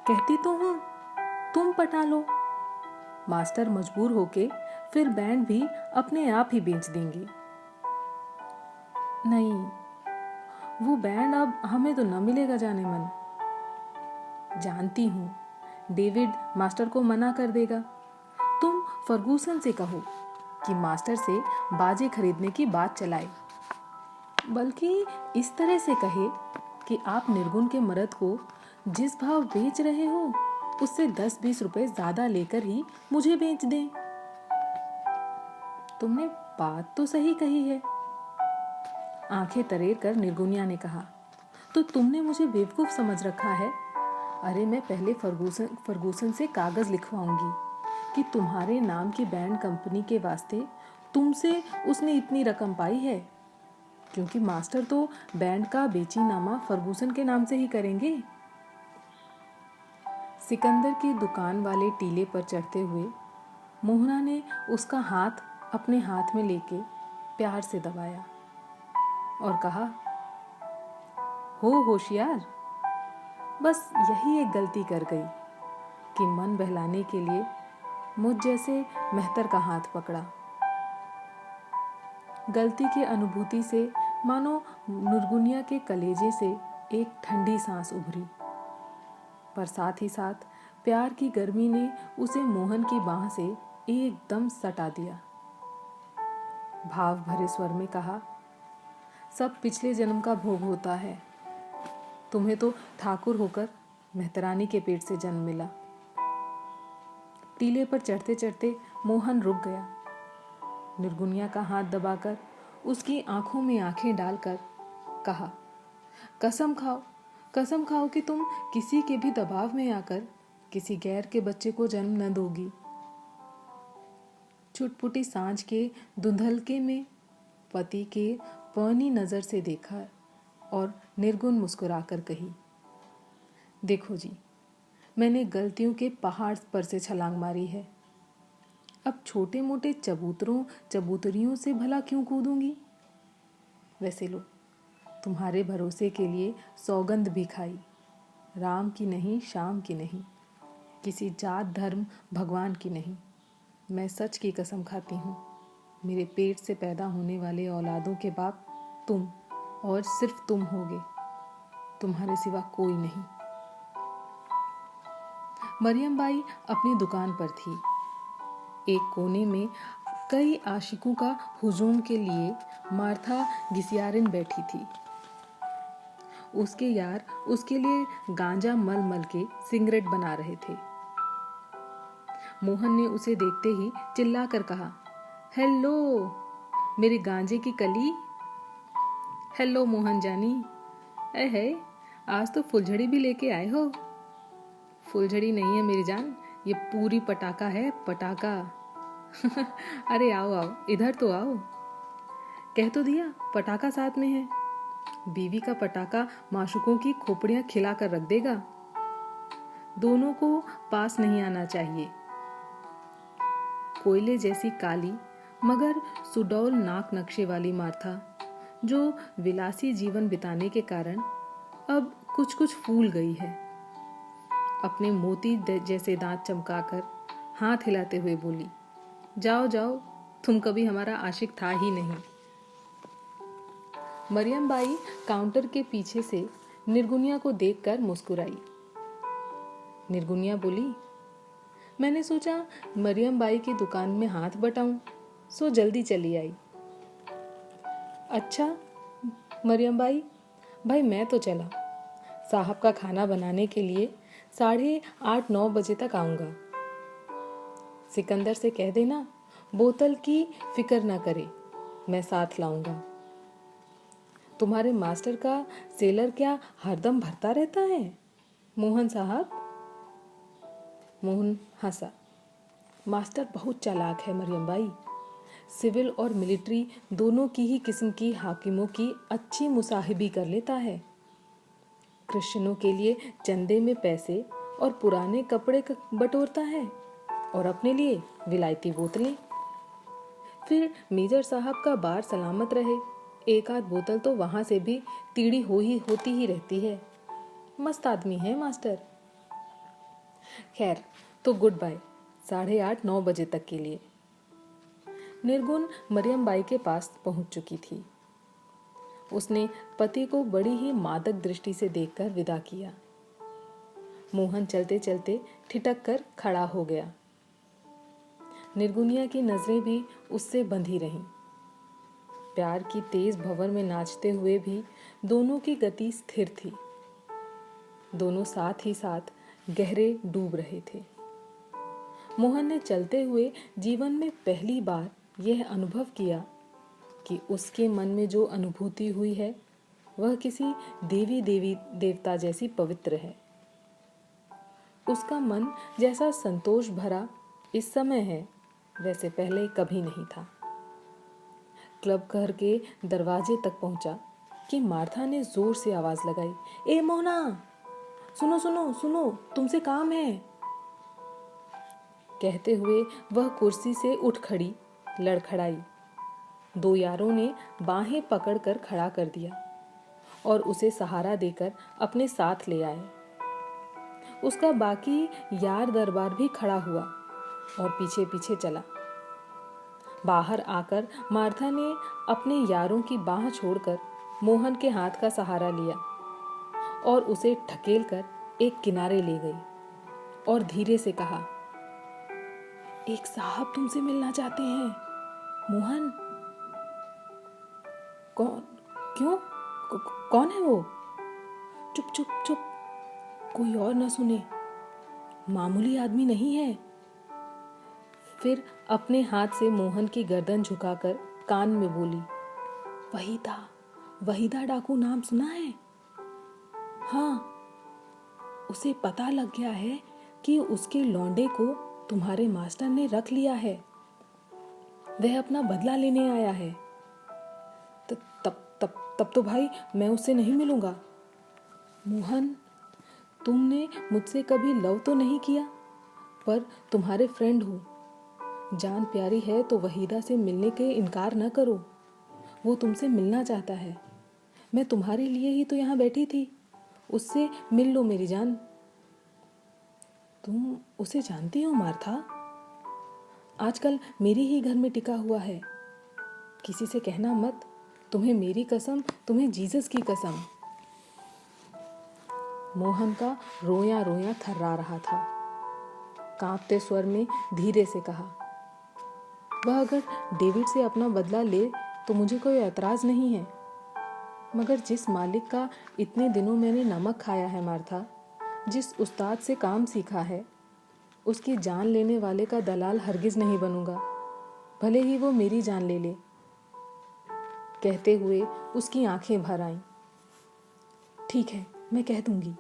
कहती तो हूँ, तुम पटा लो। मास्टर मजबूर होके फिर बैंड भी अपने आप ही बेच देंगे। नहीं, वो बैंड अब हमें तो न मिलेगा जाने मन। जानती हूँ डेविड मास्टर को मना कर देगा। तुम फर्गूसन से कहो कि मास्टर से बाजे खरीदने की बात चलाए। बल्कि इस तरह से कहे कि आप निर्गुण के मर्द को जिस भाव बेच रहे हो उससे 10-20 रुपए ज्यादा लेकर ही मुझे बेच दें। तुमने बात तो सही कही है, आंखें तरेर कर निर्गुनिया ने कहा। तो तुमने मुझे बेवकूफ समझ रखा है। अरे मैं पहले फर्गूसन से कागज लिखवाऊंगी कि तुम्हारे नाम की बैंड कंपनी के वास्ते तुमसे उसने इतनी रकम पाई है, क्योंकि मास्टर तो बैंड का बेचीनामा फर्गूसन के नाम से ही करेंगे। सिकंदर की दुकान वाले टीले पर चढ़ते हुए मोहना ने उसका हाथ अपने हाथ में लेके प्यार से दबाया और कहा, हो होशियार। बस यही एक गलती कर गई कि मन बहलाने के लिए मुझ जैसे मेहतर का हाथ पकड़ा। गलती की अनुभूति से मानो निर्गुनिया के कलेजे से एक ठंडी सांस उभरी, पर साथ ही साथ प्यार की गर्मी ने उसे मोहन की बाह से एकदम सटा दिया। भाव भरे स्वर में कहा, सब पिछले जन्म का भोग होता है। तुम्हें तो ठाकुर होकर मेहतरानी के पेट से जन्म मिला। टीले पर चढ़ते चढ़ते मोहन रुक गया। निर्गुनिया का हाथ दबाकर उसकी आंखों में आंखें डालकर कहा, कसम खाओ कि तुम किसी के भी दबाव में आकर किसी गैर के बच्चे को जन्म न दोगी। छुटपुटी सांझ के धुंधलके में पति के पौनी नजर से देखा और निर्गुण मुस्कुराकर कही, देखो जी, मैंने गलतियों के पहाड़ पर से छलांग मारी है। अब छोटे मोटे चबूतरियों से भला क्यों कूदूंगी। वैसे लो, तुम्हारे भरोसे के लिए सौगंध भी खाई, राम की नहीं, शाम की नहीं, किसी जात धर्म भगवान की नहीं। मैं सच की कसम खाती हूँ, मेरे पेट से पैदा होने वाले औलादों के बाप तुम और सिर्फ तुम होगे, तुम्हारे सिवा कोई नहीं। मरियम बाई अपनी दुकान पर थी। एक कोने में कई आशिकों का हुजूम के लिए मार्था घिसियारिन बैठी थी। उसके यार उसके लिए गांजा मल मल के सिगरेट बना रहे थे। मोहन ने उसे देखते ही चिल्लाकर कहा, हेलो मेरे गांजे की कली। हेलो मोहन जानी। है आज तो फुलझड़ी भी लेके आए हो। फुलझड़ी नहीं है मेरी जान, ये पूरी पटाखा है, पटाखा। अरे आओ आओ, इधर तो आओ। कह तो दिया पटाखा साथ में है। बीवी का पटाखा माशुकों की खोपड़ियां खिला कर रख देगा। दोनों को पास नहीं आना चाहिए। कोयले जैसी काली मगर सुडौल नाक नक्शे वाली मार्था, जो विलासी जीवन बिताने के कारण अब कुछ कुछ फूल गई है, अपने मोती जैसे दांत चमकाकर हाथ हिलाते हुए बोली, जाओ जाओ, तुम कभी हमारा आशिक था ही नहीं। मरियम बाई काउंटर के पीछे से निर्गुनिया को देखकर मुस्कुराई। निर्गुनिया बोली, मैंने सोचा मरियम बाई की दुकान में हाथ बटाऊं, सो जल्दी चली आई। अच्छा मरियम बाई, भाई मैं तो चला। साहब का खाना बनाने के लिए 8:30-9 बजे तक आऊंगा। सिकंदर से कह देना बोतल की फिक्र ना करे, मैं साथ लाऊंगा। तुम्हारे मास्टर का सेलर क्या हरदम भरता रहता है मोहन साहब? मोहन हंसा। मास्टर बहुत चालाक है मरियम बाई। सिविल और मिलिट्री दोनों की ही किस्म की हाकिमों की अच्छी मुसाहिबी कर लेता है। क्रिश्चियनों के लिए चंदे में पैसे और पुराने कपड़े बटोरता है और अपने लिए विलायती बोतलें। फिर मेजर साहब का बार सलामत रहे, एक आध बोतल तो वहां से भी तीड़ी होती ही रहती है। मस्त आदमी है मास्टर। खैर, तो गुड बाय, 8:30-9 बजे तक के लिए। निर्गुण मरियम बाई के पास पहुंच चुकी थी। उसने पति को बड़ी ही मादक दृष्टि से देखकर विदा किया। मोहन चलते चलते ठिठक कर खड़ा हो गया। निर्गुनिया की नजरें भी उससे बंधी रहीं। प्यार की तेज भंवर में नाचते हुए भी दोनों की गति स्थिर थी। दोनों साथ ही साथ गहरे डूब रहे थे। मोहन ने चलते हुए जीवन में पहली बार यह अनुभव किया कि उसके मन में जो अनुभूति हुई है वह किसी देवी देवता जैसी पवित्र है। उसका मन जैसा संतोष भरा इस समय है वैसे पहले कभी नहीं था। क्लब घर के दरवाजे तक पहुंचा कि मार्था ने जोर से आवाज लगाई, ए मोहना, सुनो सुनो सुनो, तुमसे काम है। कहते हुए वह कुर्सी से उठ खड़ी, लड़खड़ाई। दो यारों ने बाहें पकड़कर खड़ा कर दिया और उसे सहारा देकर अपने साथ ले आए। उसका बाकी यार दरबार भी खड़ा हुआ और पीछे पीछे चला। बाहर आकर मार्था ने अपने यारों की बाह छोड़कर मोहन के हाथ का सहारा लिया और उसे ढकेल कर एक किनारे ले गई और धीरे से कहा, एक साहब तुमसे मिलना चाहते हैं, मोहन। कौन? क्यों? कौन है वो? चुप चुप चुप, कोई और न सुने, मामूली आदमी नहीं है। फिर अपने हाथ से मोहन की गर्दन झुकाकर कान में बोली, वहीदा डाकू नाम सुना है? हाँ, उसे पता लग गया है कि उसके लौंडे को तुम्हारे मास्टर ने रख लिया है। वह अपना बदला लेने आया है। तब तो भाई मैं उससे नहीं मिलूंगा। मोहन, तुमने मुझसे कभी लव तो नहीं किया, पर तुम्हारे फ्रेंड हो। जान प्यारी है तो वहीदा से मिलने के इनकार न करो। वो तुमसे मिलना चाहता है। मैं तुम्हारे लिए ही तो यहाँ बैठी थी। उससे मिल लो मेरी जान। तुम उसे जानती हो मार्था? आजकल मेरी ही घर में टिका हुआ है। किसी से कहना मत। तुम्हें मेरी कसम, तुम्हें जीसस की कसम। मोहन का रोया रोया थर्रा रहा था। कांपते स्वर में धीरे से कहा, वह अगर डेविड से अपना बदला ले तो मुझे कोई ऐतराज नहीं है, मगर जिस मालिक का इतने दिनों मैंने नमक खाया है मार्था, जिस उस्ताद से काम सीखा है, उसकी जान लेने वाले का दलाल हरगिज नहीं बनूंगा, भले ही वो मेरी जान ले ले। कहते हुए उसकी आंखें भर आईं। ठीक है, मैं कह दूंगी।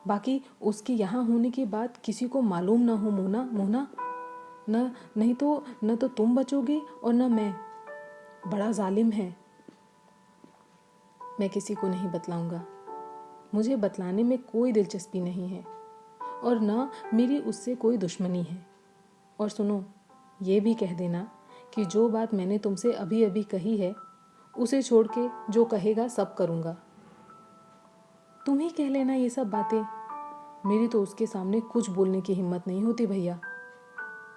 बाकी उसके यहाँ होने की बात किसी को मालूम ना हो मोहना। नहीं तो न तो तुम बचोगे और न मैं। बड़ा जालिम है। मैं किसी को नहीं बतलाऊंगा। मुझे बतलाने में कोई दिलचस्पी नहीं है और न मेरी उससे कोई दुश्मनी है। और सुनो, ये भी कह देना कि जो बात मैंने तुमसे अभी अभी कही है, उसे छोड़ के जो कहेगा सब करूंगा। तुम ही कह लेना ये सब बातें। मेरी तो उसके सामने कुछ बोलने की हिम्मत नहीं होती भैया।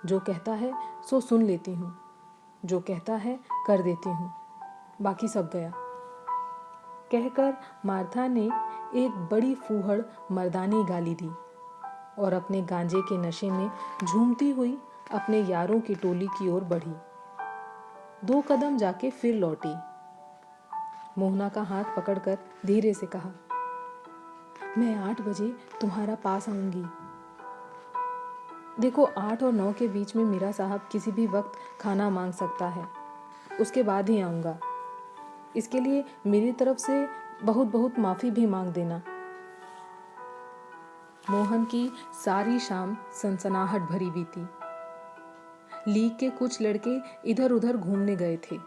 जो कहता है सो सुन लेती हूँ, जो कहता है कर देती हूँ, बाकी सब गया। कहकर मार्था ने एक बड़ी फूहड़ मर्दानी गाली दी और अपने गांजे के नशे में झूमती हुई अपने यारों की टोली की ओर बढ़ी। 2 कदम जाके फिर लौटी। मोहना का हाथ पकड़कर धीरे से कहा, मैं 8 बजे तुम्हारा पास आऊंगी। देखो, 8 और 9 के बीच में मीरा साहब किसी भी वक्त खाना मांग सकता है, उसके बाद ही आऊंगा। इसके लिए मेरी तरफ से बहुत बहुत माफी भी मांग देना। मोहन की सारी शाम सनसनाहट भरी बीती। लीग के कुछ लड़के इधर उधर घूमने गए थे।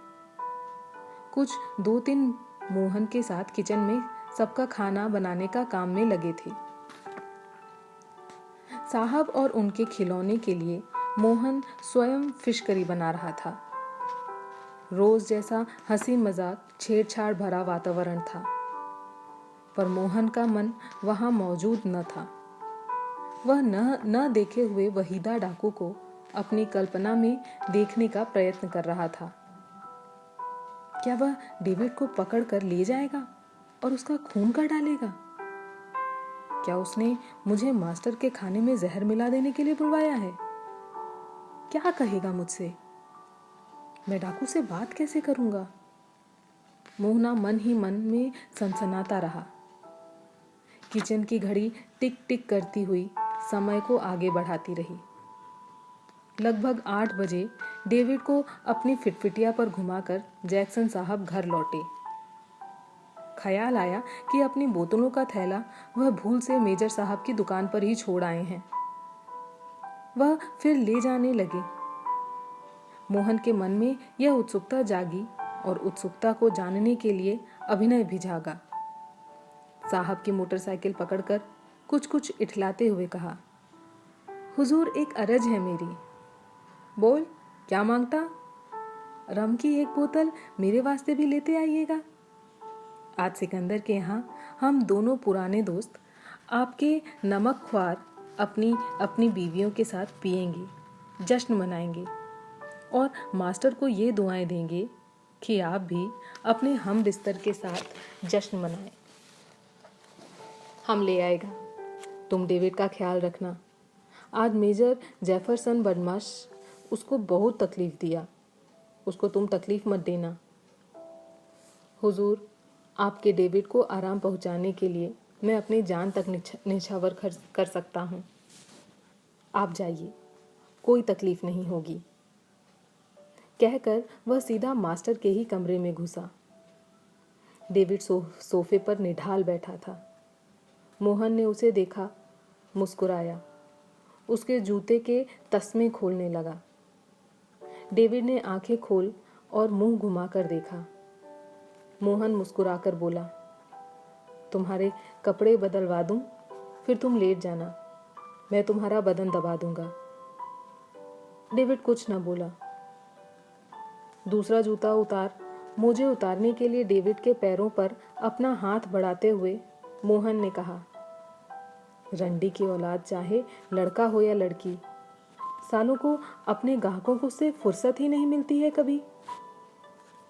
कुछ 2-3 मोहन के साथ किचन में सबका खाना बनाने का काम में लगे थे। साहब और उनके खिलौने के लिए मोहन स्वयं फिश करी बना रहा था। रोज जैसा हंसी मजाक छेड़छाड़ भरा वातावरण था, पर मोहन का मन वहां मौजूद न था। वह न देखे हुए वहीदा डाकू को अपनी कल्पना में देखने का प्रयत्न कर रहा था। क्या वह डेविड को पकड़ कर ले जाएगा और उसका खून कर डालेगा? क्या उसने मुझे मास्टर के खाने में जहर मिला देने के लिए बुलवाया है? क्या कहेगा मुझसे? मैं डाकू से बात कैसे करूंगा? मोहना मन ही मन में सनसनाता रहा। किचन की घड़ी टिक टिक करती हुई समय को आगे बढ़ाती रही। लगभग 8 बजे डेविड को अपनी फिटफिटिया पर घुमाकर जैक्सन साहब घर लौटे। ख्याल आया कि अपनी बोतलों का थैला वह भूल से मेजर साहब की दुकान पर ही छोड़ आए हैं। वह फिर ले जाने लगे। मोहन के मन में यह उत्सुकता जागी और उत्सुकता को जानने के लिए अभिनय भी जागा। साहब की मोटरसाइकिल पकड़कर कुछ कुछ इठलाते हुए कहा, हुजूर एक अरज है मेरी। बोल, क्या मांगता? रम की एक बोतल मेरे वास्ते भी लेते आइएगा। आज सिकंदर के यहाँ हम दोनों पुराने दोस्त आपके नमक ख्वार अपनी अपनी बीवियों के साथ पिएंगे, जश्न मनाएंगे और मास्टर को ये दुआएं देंगे कि आप भी अपने हम बिस्तर के साथ जश्न मनाएं। हम ले आएगा। तुम डेविड का ख्याल रखना। आज मेजर जेफरसन बदमाश उसको बहुत तकलीफ दिया, उसको तुम तकलीफ मत देना। हुजूर, आपके डेविड को आराम पहुंचाने के लिए मैं अपनी जान तक निछावर कर सकता हूं। आप जाइए, कोई तकलीफ नहीं होगी। कहकर वह सीधा मास्टर के ही कमरे में घुसा। डेविड सोफे पर निढाल बैठा था। मोहन ने उसे देखा, मुस्कुराया, उसके जूते के तस्मे खोलने लगा। डेविड ने आंखें खोल और मुंह घुमाकर देखा। मोहन मुस्कुराकर बोला, तुम्हारे कपड़े बदलवा दूं, फिर तुम लेट जाना, मैं तुम्हारा बदन दबा दूंगा। डेविड कुछ न बोला। दूसरा जूता मोजे उतारने के लिए डेविड के पैरों पर अपना हाथ बढ़ाते हुए मोहन ने कहा, रंडी की औलाद चाहे लड़का हो या लड़की, सालों को अपने ग्राहकों को से फुर्सत ही नहीं मिलती है कभी।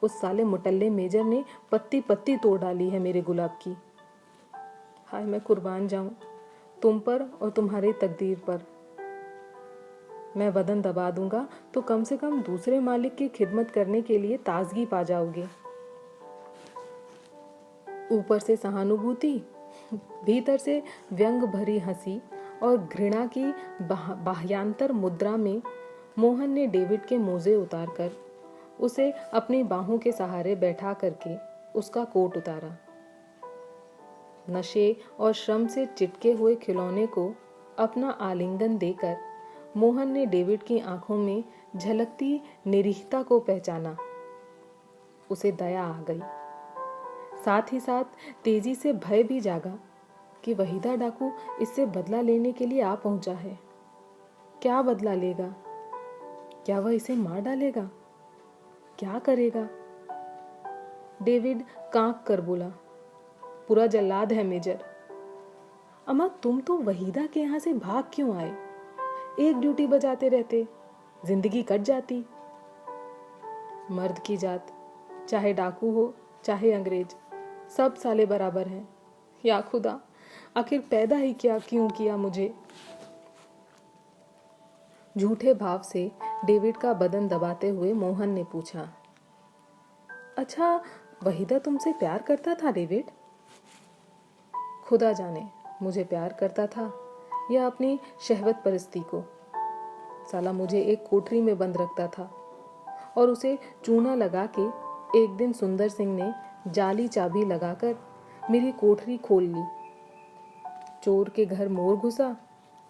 उस साले मुटल्ले मेजर ने पत्ती पत्ती तोड़ डाली है मेरे गुलाब की। हाय, मैं कुर्बान जाऊं तुम पर और तुम्हारी तकदीर पर। मैं बदन दबा दूंगा तो कम से कम दूसरे मालिक की खिदमत करने के लिए ताजगी पा जाओगे। ऊपर से सहानुभूति, भीतर से व्यंग भरी हंसी और घृणा की बाह्यांतर मुद्रा में मोहन ने डेविड के मोजे उतारकर उसे अपनी बाहों के सहारे बैठा करके उसका कोट उतारा। नशे और श्रम से चिपके हुए खिलौने को अपना आलिंगन देकर मोहन ने डेविड की आंखों में झलकती निरीहता को पहचाना। उसे दया आ गई, साथ ही साथ तेजी से भय भी जागा कि वहीदा डाकू इससे बदला लेने के लिए आ पहुंचा है। क्या बदला लेगा? क्या वह इसे मार डालेगा? क्या करेगा? डेविड कांप कर बोला, पूरा जल्लाद है मेजर। अम्मा, तुम तो वहीदा के यहाँ से भाग क्यों आए? एक ड्यूटी बजाते रहते, जिंदगी कट जाती। मर्द की जात, चाहे डाकू हो चाहे अंग्रेज, सब साले बराबर हैं। या खुदा, आखिर पैदा ही क्यों किया मुझे? झूठे भाव से डेविड का बदन दबाते हुए मोहन ने पूछा, अच्छा, वहीदा तुमसे प्यार करता था डेविड? खुदा जाने मुझे प्यार करता था या अपनी शहवत परस्ती को। साला मुझे एक कोठरी में बंद रखता था और उसे चूना लगा के एक दिन सुंदर सिंह ने जाली चाबी लगाकर मेरी कोठरी खोल ली। चोर के घर मोर घुसा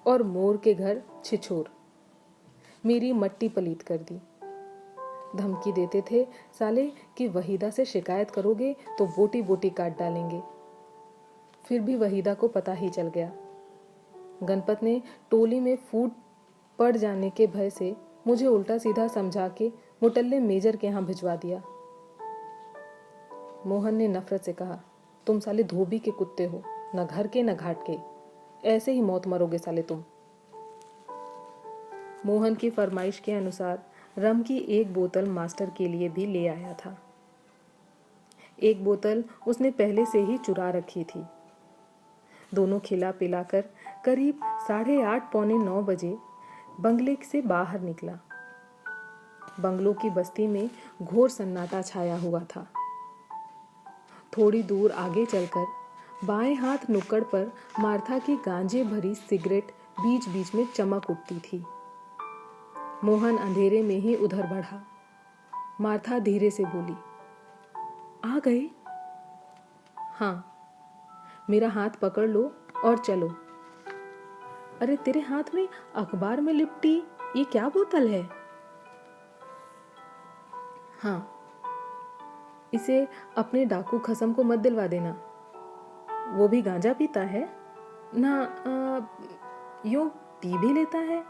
और मोर के घर छिछोर। मेरी मट्टी पलीत कर दी। धमकी देते थे साले कि वहीदा से शिकायत करोगे तो बोटी बोटी काट डालेंगे। फिर भी वहीदा को पता ही चल गया। गणपत ने टोली में फूट पड़ जाने के भय से मुझे उल्टा सीधा समझा के मुटल्ले मेजर के यहाँ भिजवा दिया। मोहन ने नफरत से कहा, तुम साले धोबी के कुत्ते हो, न घर के न घाट के। ऐसे ही मौत मरोगे साले तुम। मोहन की फरमाइश के अनुसार रम की एक बोतल मास्टर के लिए भी ले आया था। एक बोतल उसने पहले से ही चुरा रखी थी। दोनों खिला पिलाकर करीब 8:30 पौने 9 बजे बंगले से बाहर निकला। बंगलों की बस्ती में घोर सन्नाटा छाया हुआ था। थोड़ी दूर आगे चलकर बाएं हाथ नुक्कड़ पर मार्था की गांजे भरी सिगरेट बीच बीच में चमक उठती थी। मोहन अंधेरे में ही उधर बढ़ा। मार्था धीरे से बोली, आ गए? हाँ। मेरा हाथ पकड़ लो और चलो। अरे तेरे हाथ में अखबार में लिपटी ये क्या बोतल है? हाँ, इसे अपने डाकू खसम को मत दिलवा देना। वो भी गांजा पीता है ना? यूं पी भी लेता है,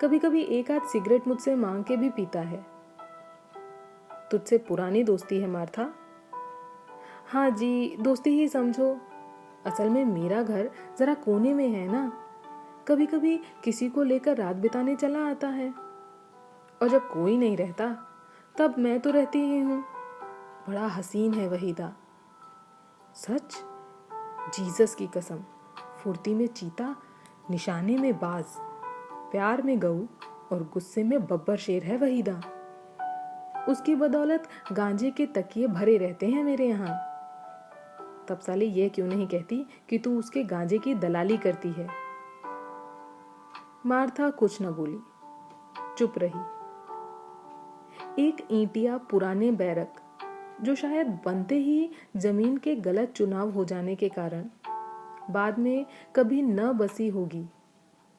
कभी कभी एक आध सिगरेट मुझसे मांग के भी पीता है। तुझसे पुरानी दोस्ती है मार्था? हाँ जी, दोस्ती ही समझो। असल में मेरा घर जरा कोने में है ना, कभी कभी किसी को लेकर रात बिताने चला आता है, और जब कोई नहीं रहता तब मैं तो रहती ही हूँ। बड़ा हसीन है वहीदा। सच? जीसस की कसम, फुर्ती में चीता, निशाने में बाज, प्यार में गऊ और गुस्से में बब्बर शेर है वहीदा। उसकी बदौलत गांजे के तकिए भरे रहते हैं मेरे यहाँ। तब साले ये क्यों नहीं कहती कि तू उसके गांजे की दलाली करती है? मार्था कुछ न बोली, चुप रही। एक ईंटिया पुराने बैरक, जो शायद बनते ही जमीन के गलत चुनाव हो जाने के कारण बाद में कभी न बसी होगी,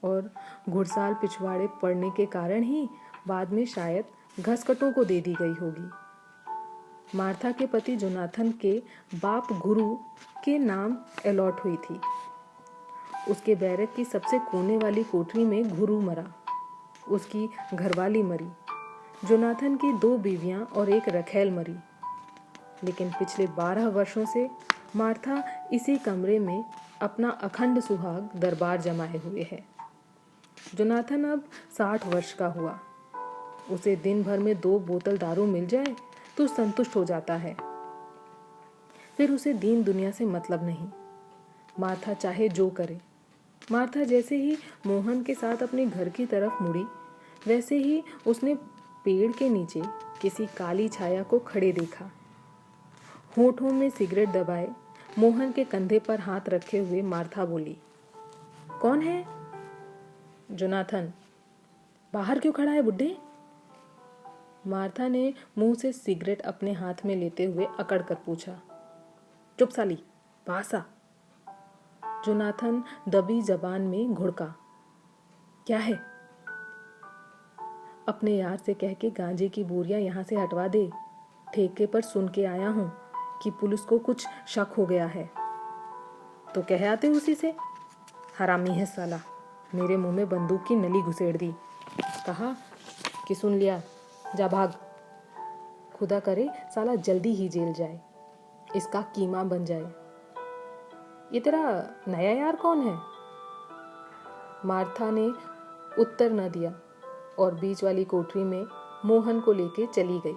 और घुड़साल पिछवाड़े पड़ने के कारण ही बाद में शायद घसकटों को दे दी गई होगी। मार्था के पति जोनाथन के बाप गुरु के नाम अलॉट हुई थी। उसके बैरक की सबसे कोने वाली कोठरी में गुरु मरा, उसकी घरवाली मरी, जोनाथन की 2 बीवियां और एक रखैल मरी। लेकिन पिछले 12 वर्षों से मार्था इसी कमरे में अपना अखंड सुहाग दरबार जमाए हुए है। जोनाथन अब 60 वर्ष का हुआ। उसे दिन भर में 2 बोतल दारू मिल जाए तो संतुष्ट हो जाता है। फिर उसे दीन दुनिया से मतलब नहीं। मार्था चाहे जो करे। मार्था जैसे ही मोहन के साथ अपने घर की तरफ मुड़ी, वैसे ही उसने पेड़ के नीचे किसी काली छाया को खड़े देखा। होठों में सिगरेट दबाए मोहन के कंधे पर हाथ रखे हुए मार्था बोली, कौन है? जोनाथन। बाहर क्यों खड़ा है बुड्ढे? मार्था ने मुंह से सिगरेट अपने हाथ में लेते हुए अकड़ कर पूछा। चुप साली, पास आ। जोनाथन दबी जबान में घुड़का। क्या है? अपने यार से कह के गांजे की बोरियां यहाँ से हटवा दे। ठेके पर सुन के आया हूँ कि पुलिस को कुछ शक हो गया है। तो कह आते उसी से। हरामी है साला, मेरे मुंह में बंदूक की नली घुसेड़ दी। कहा कि सुन लिया, जा भाग। खुदा करे साला जल्दी ही जेल जाए, इसका कीमा बन जाए। ये तेरा नया यार कौन है? मार्था ने उत्तर न दिया और बीच वाली कोठरी में मोहन को लेके चली गई।